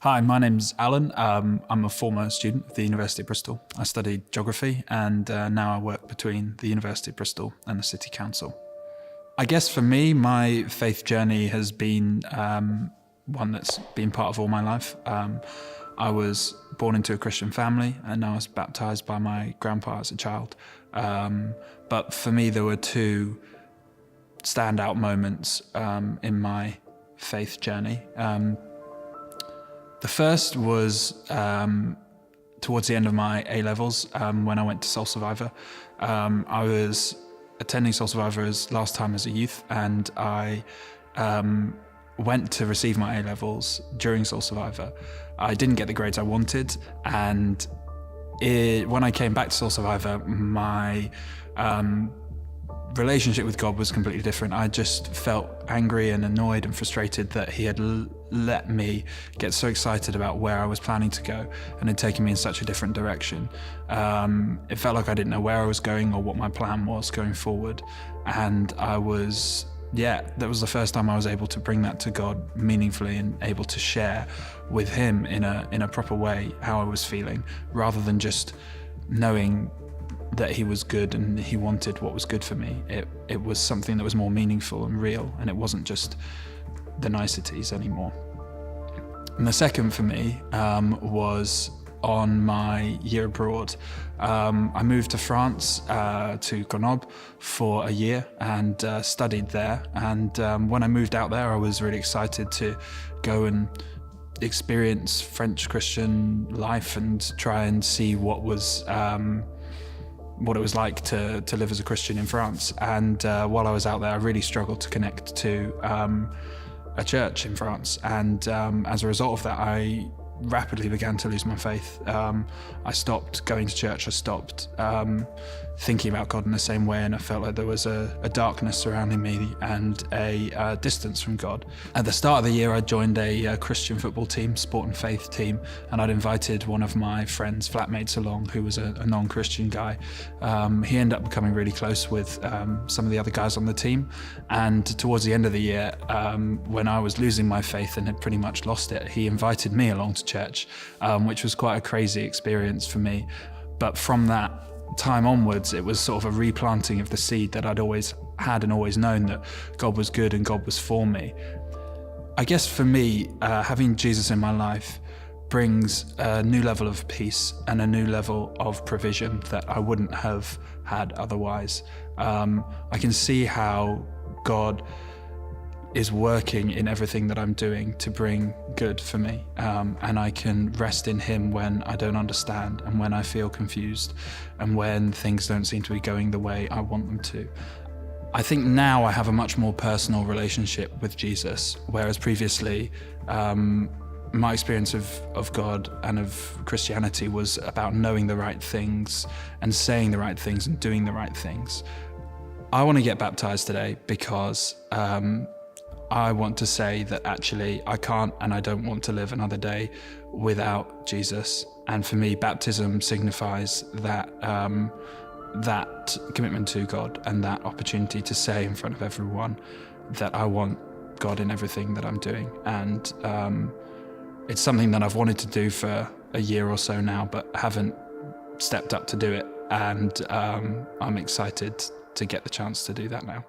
Hi, my name's Allan. I'm a former student of the University of Bristol. I studied geography and now I work between the University of Bristol and the City Council. I guess for me, my faith journey has been one that's been part of all my life. I was born into a Christian family and I was baptised by my grandpa as a child. But for me, there were two standout moments in my faith journey. The first was towards the end of my A-levels when I went to Soul Survivor. I was attending Soul Survivor's last time as a youth, and I went to receive my A-levels during Soul Survivor. I didn't get the grades I wanted, and when I came back to Soul Survivor, my relationship with God was completely different. I just felt angry and annoyed and frustrated that he had let me get so excited about where I was planning to go and had taken me in such a different direction. It felt like I didn't know where I was going or what my plan was going forward. And that was the first time I was able to bring that to God meaningfully and able to share with him in a proper way how I was feeling, rather than just knowing that he was good and he wanted what was good for me. It was something that was more meaningful and real, and it wasn't just the niceties anymore. And the second for me was on my year abroad. I moved to France, to Grenoble, for a year and studied there. And when I moved out there, I was really excited to go and experience French Christian life and try and see what it was like to live as a Christian in France. And while I was out there, I really struggled to connect to a church in France. And as a result of that, I rapidly began to lose my faith. I stopped going to church. I stopped thinking about God in the same way, and I felt like there was a darkness surrounding me and a distance from God. At the start of the year, I joined a Christian football team, sport and faith team, and I'd invited one of my friends, flatmates, along, who was a non-Christian guy. He ended up becoming really close with some of the other guys on the team, and towards the end of the year, when I was losing my faith and had pretty much lost it, he invited me along to church, which was quite a crazy experience for me. But from that time onwards, it was sort of a replanting of the seed that I'd always had and always known, that God was good and God was for me. I guess for me, having Jesus in my life brings a new level of peace and a new level of provision that I wouldn't have had otherwise. I can see how God is working in everything that I'm doing to bring good for me. And I can rest in him when I don't understand and when I feel confused and when things don't seem to be going the way I want them to. I think now I have a much more personal relationship with Jesus, whereas previously my experience of God and of Christianity was about knowing the right things and saying the right things and doing the right things. I want to get baptized today because I want to say that actually I can't and I don't want to live another day without Jesus. And for me, baptism signifies that that commitment to God and that opportunity to say in front of everyone that I want God in everything that I'm doing. And it's something that I've wanted to do for a year or so now, but haven't stepped up to do it. And I'm excited to get the chance to do that now.